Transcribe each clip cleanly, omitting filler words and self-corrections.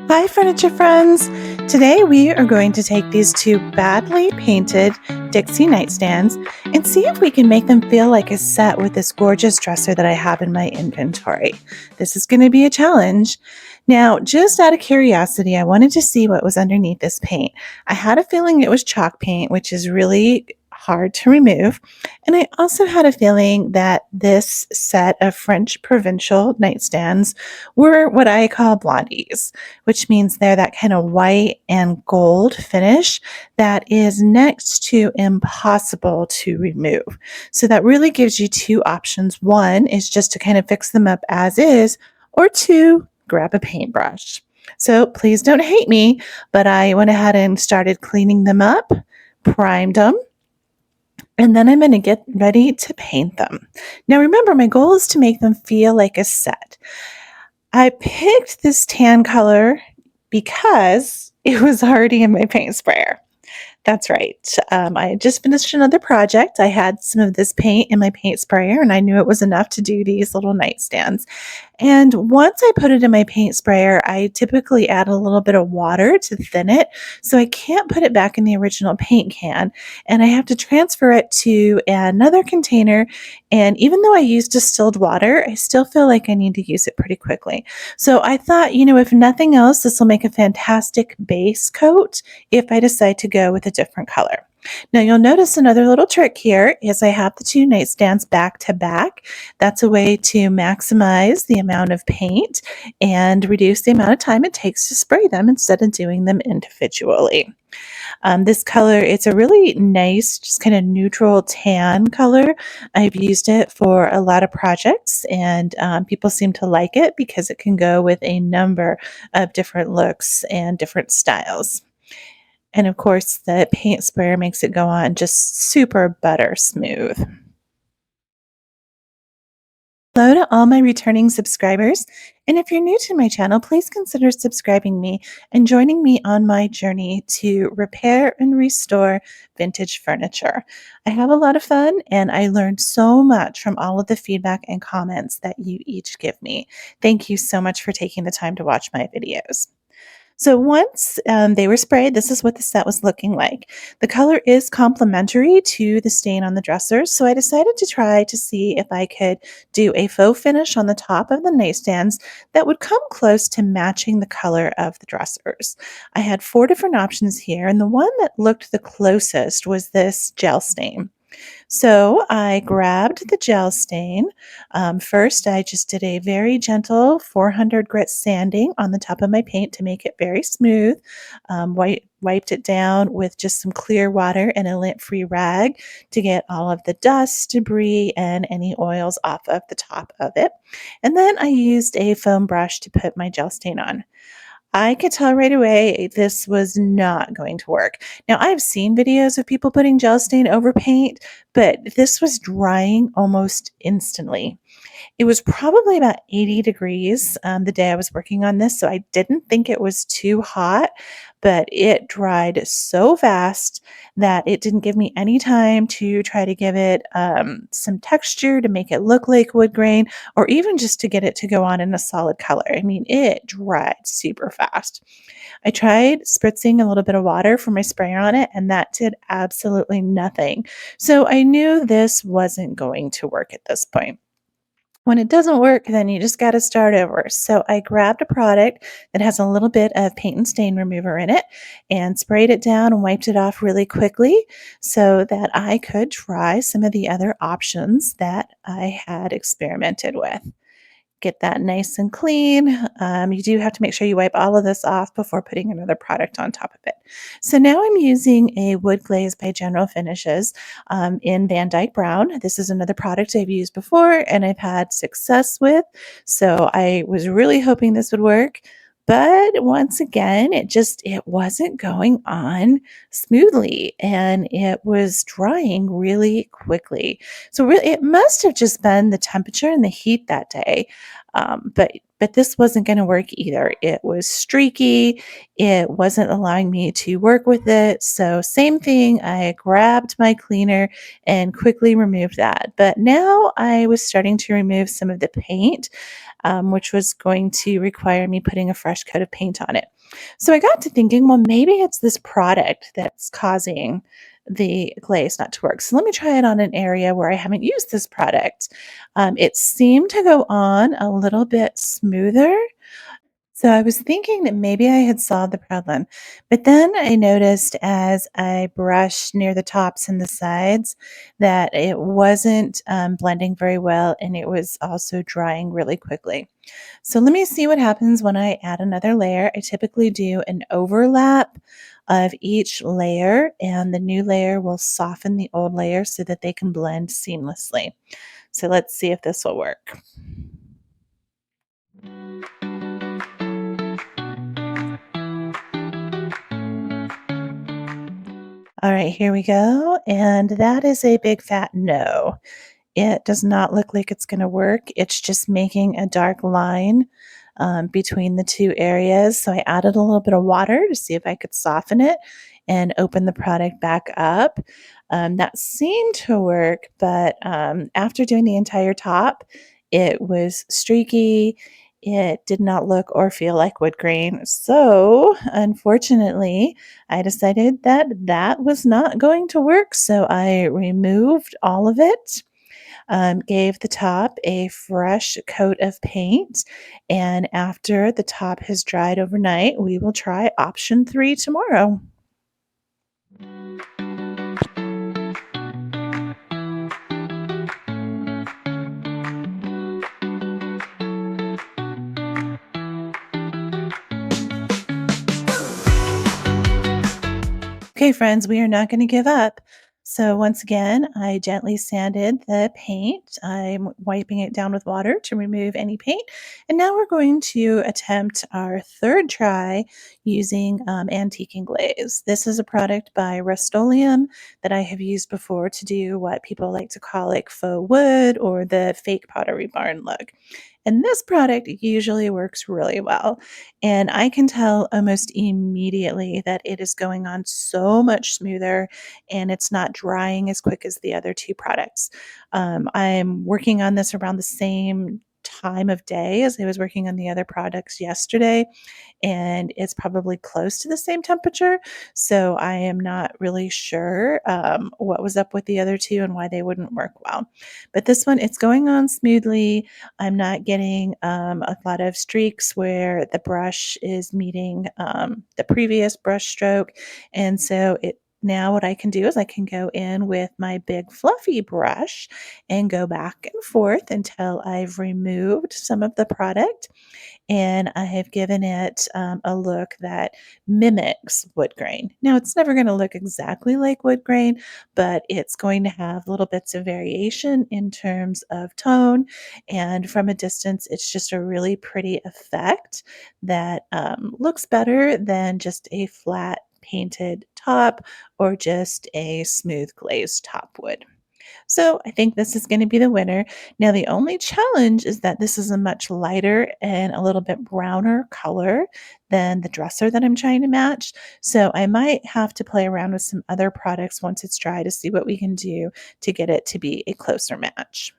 Hi, furniture friends! Today we are going to take these two badly painted Dixie nightstands and see if we can make them feel like a set with this gorgeous dresser that I have in my inventory. This is going to be a challenge. Now, just out of curiosity, I wanted to see what was underneath this paint. I had a feeling it was chalk paint, which is really hard to remove. And I also had a feeling that this set of French provincial nightstands were what I call blondies, which means they're that kind of white and gold finish that is next to impossible to remove. So that really gives you two options. One is just to kind of fix them up as is, or two, grab a paintbrush. So please don't hate me, but I went ahead and started cleaning them up, primed them, and then I'm going to get ready to paint them. Now remember, my goal is to make them feel like a set. I picked this tan color because it was already in my paint sprayer. That's right. I had just finished another project. I had some of this paint in my paint sprayer, and I knew it was enough to do these little nightstands. And once I put it in my paint sprayer, I typically add a little bit of water to thin it, so I can't put it back in the original paint can, and I have to transfer it to another container. And even though I used distilled water, I still feel like I need to use it pretty quickly. So I thought, if nothing else, this will make a fantastic base coat if I decide to go with a different color. Now you'll notice another little trick here is I have the two nightstands back to back. That's a way to maximize the amount of paint and reduce the amount of time it takes to spray them instead of doing them individually. This color, it's a really nice, just kind of neutral tan color. I've used it for a lot of projects, and people seem to like it because it can go with a number of different looks and different styles. And of course, the paint sprayer makes it go on just super butter smooth. Hello to all my returning subscribers. And if you're new to my channel, please consider subscribing me and joining me on my journey to repair and restore vintage furniture. I have a lot of fun and I learned so much from all of the feedback and comments that you each give me. Thank you so much for taking the time to watch my videos. So once they were sprayed, this is what the set was looking like. The color is complementary to the stain on the dressers, so I decided to try to see if I could do a faux finish on the top of the nightstands that would come close to matching the color of the dressers. I had 4 different options here, and the one that looked the closest was this gel stain. So I grabbed the gel stain. First, I just did a very gentle 400 grit sanding on the top of my paint to make it very smooth. Wiped it down with just some clear water and a lint-free rag to get all of the dust, debris, and any oils off of the top of it. And then I used a foam brush to put my gel stain on. I could tell right away this was not going to work. Now, I've seen videos of people putting gel stain over paint, but this was drying almost instantly. It was probably about 80 degrees the day I was working on this, so I didn't think it was too hot, but it dried so fast that it didn't give me any time to try to give it some texture to make it look like wood grain, or even just to get it to go on in a solid color. I mean, it dried super fast. I tried spritzing a little bit of water from my sprayer on it, and that did absolutely nothing. So I knew this wasn't going to work at this point. When it doesn't work, then you just got to start over. So I grabbed a product that has a little bit of paint and stain remover in it and sprayed it down and wiped it off really quickly so that I could try some of the other options that I had experimented with. Get that nice and clean. You do have to make sure you wipe all of this off before putting another product on top of it. So now I'm using a wood glaze by General Finishes in Van Dyke Brown. This is another product I've used before and I've had success with. So I was really hoping this would work. But once again, it wasn't going on smoothly and it was drying really quickly. So really, it must have just been the temperature and the heat that day. But this wasn't going to work either. It was streaky. It wasn't allowing me to work with it. So same thing. I grabbed my cleaner and quickly removed that. But now I was starting to remove some of the paint, which was going to require me putting a fresh coat of paint on it. So I got to thinking, well, maybe it's this product that's causing the glaze not to work. So let me try it on an area where I haven't used this product. It seemed to go on a little bit smoother. So I was thinking that maybe I had solved the problem. But then I noticed as I brushed near the tops and the sides that it wasn't blending very well, and it was also drying really quickly. So let me see what happens when I add another layer. I typically do an overlap of each layer, and the new layer will soften the old layer so that they can blend seamlessly. So let's see if this will work. All right, here we go. And that is a big fat no. It does not look like it's going to work. It's just making a dark line between the two areas. So I added a little bit of water to see if I could soften it and open the product back up. That seemed to work, but after doing the entire top, it was streaky. It did not look or feel like wood grain. So, unfortunately, I decided that that was not going to work. So, I removed all of it, gave the top a fresh coat of paint. And after the top has dried overnight, we will try option 3 tomorrow. Okay, friends, we are not going to give up. So once again, I gently sanded the paint. I'm wiping it down with water to remove any paint. And now we're going to attempt our third try using antiquing glaze. This is a product by Rustoleum that I have used before to do what people like to call like faux wood or the fake pottery barn look. And this product usually works really well. And I can tell almost immediately that it is going on so much smoother and it's not drying as quick as the other two products. I'm working on this around the same time of day as I was working on the other products yesterday, and it's probably close to the same temperature. So I am not really sure what was up with the other two and why they wouldn't work well. But this one, it's going on smoothly. I'm not getting a lot of streaks where the brush is meeting the previous brush stroke. And so it now what I can do is I can go in with my big fluffy brush and go back and forth until I've removed some of the product, and I have given it a look that mimics wood grain. Now, it's never going to look exactly like wood grain, but it's going to have little bits of variation in terms of tone. And from a distance, it's just a really pretty effect that looks better than just a flat painted top or just a smooth glazed top would. So I think this is going to be the winner. Now, the only challenge is that this is a much lighter and a little bit browner color than the dresser that I'm trying to match. So I might have to play around with some other products once it's dry to see what we can do to get it to be a closer match.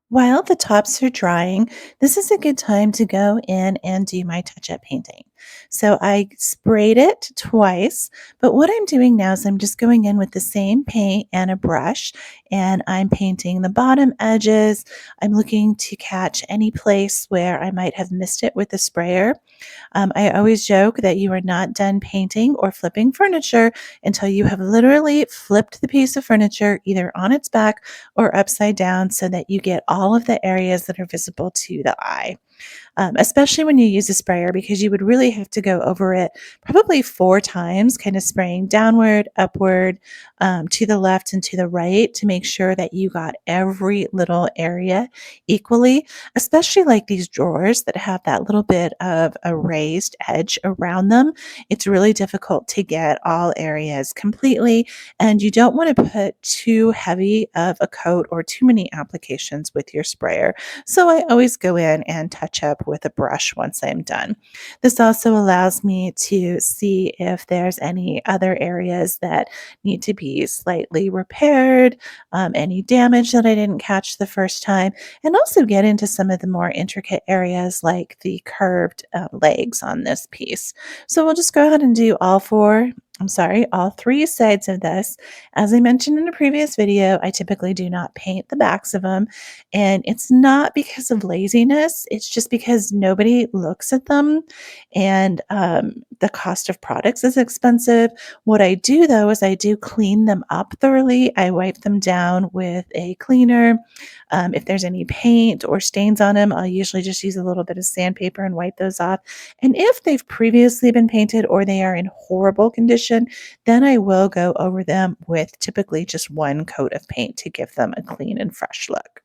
While the tops are drying, this is a good time to go in and do my touch-up painting. So I sprayed it twice, but what I'm doing now is I'm just going in with the same paint and a brush, and I'm painting the bottom edges. I'm looking to catch any place where I might have missed it with the sprayer. I always joke that you are not done painting or flipping furniture until you have literally flipped the piece of furniture either on its back or upside down so that you get all of the areas that are visible to the eye. especially when you use a sprayer, because you would really have to go over it probably 4 times, kind of spraying downward, upward, to the left, and to the right to make sure that you got every little area equally, especially like these drawers that have that little bit of a raised edge around them. It's really difficult to get all areas completely, and you don't want to put too heavy of a coat or too many applications with your sprayer. So I always go in and touch up with a brush once I'm done. This also allows me to see if there's any other areas that need to be slightly repaired, any damage that I didn't catch the first time, and also get into some of the more intricate areas like the curved legs on this piece. So we'll just go ahead and do all 3 sides of this. As I mentioned in a previous video, I typically do not paint the backs of them, and it's not because of laziness, it's just because nobody looks at them, and the cost of products is expensive. What I do though is I do clean them up thoroughly. I wipe them down with a cleaner. If there's any paint or stains on them, I'll usually just use a little bit of sandpaper and wipe those off. And if they've previously been painted or they are in horrible condition, then I will go over them with typically just 1 coat of paint to give them a clean and fresh look.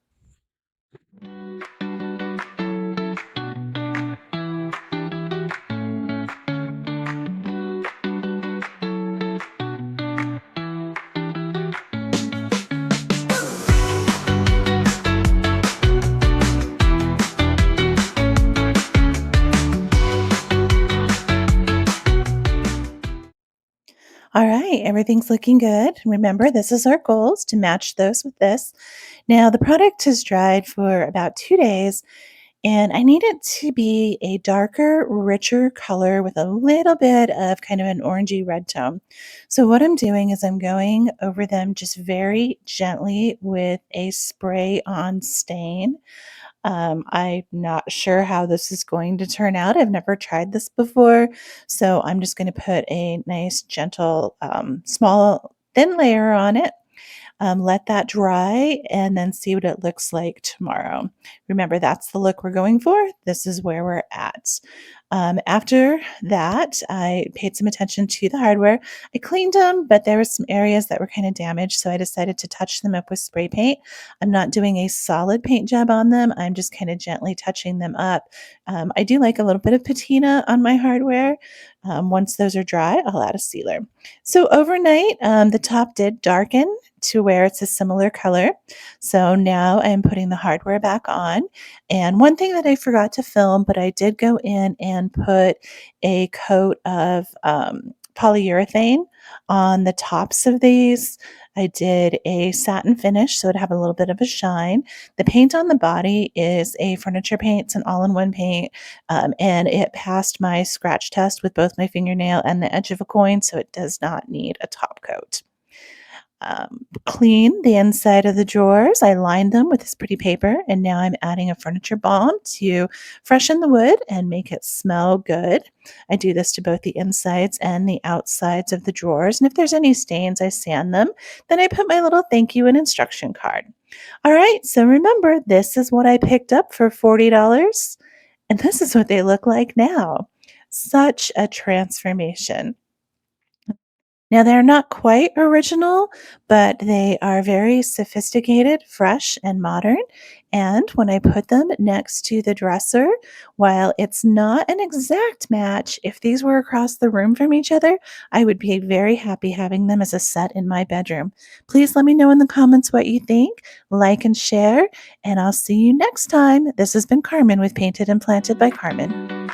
All right, everything's looking good. Remember, this is our goals to match those with this. Now, the product has dried for about 2 days, and I need it to be a darker, richer color with a little bit of kind of an orangey red tone. So, what I'm doing is I'm going over them just very gently with a spray on stain. I'm not sure how this is going to turn out. I've never tried this before. So I'm just going to put a nice, gentle, small, thin layer on it, let that dry, and then see what it looks like tomorrow. Remember, that's the look we're going for. This is where we're at. After that, I paid some attention to the hardware. I cleaned them, but there were some areas that were kind of damaged, so I decided to touch them up with spray paint. I'm not doing a solid paint job on them. I'm just kind of gently touching them up. I do like a little bit of patina on my hardware. Once those are dry, I'll add a sealer. So overnight, the top did darken to where it's a similar color. So now I'm putting the hardware back on. And one thing that I forgot to film, but I did go in and put a coat of polyurethane on the tops of these. I did a satin finish, so it'd have a little bit of a shine. The paint on the body is a furniture paint, it's an all-in-one paint, and it passed my scratch test with both my fingernail and the edge of a coin, so it does not need a top coat. Clean the inside of the drawers. I lined them with this pretty paper, and now I'm adding a furniture balm to freshen the wood and make it smell good. I do this to both the insides and the outsides of the drawers, and if there's any stains, I sand them. Then I put my little thank you and instruction card. All right, so remember, this is what I picked up for $40, and this is what they look like now. Such a transformation. Now, they're not quite original, but they are very sophisticated, fresh, and modern. And when I put them next to the dresser, while it's not an exact match, if these were across the room from each other, I would be very happy having them as a set in my bedroom. Please let me know in the comments what you think, like and share, and I'll see you next time. This has been Carmen with Painted and Planted by Carmen.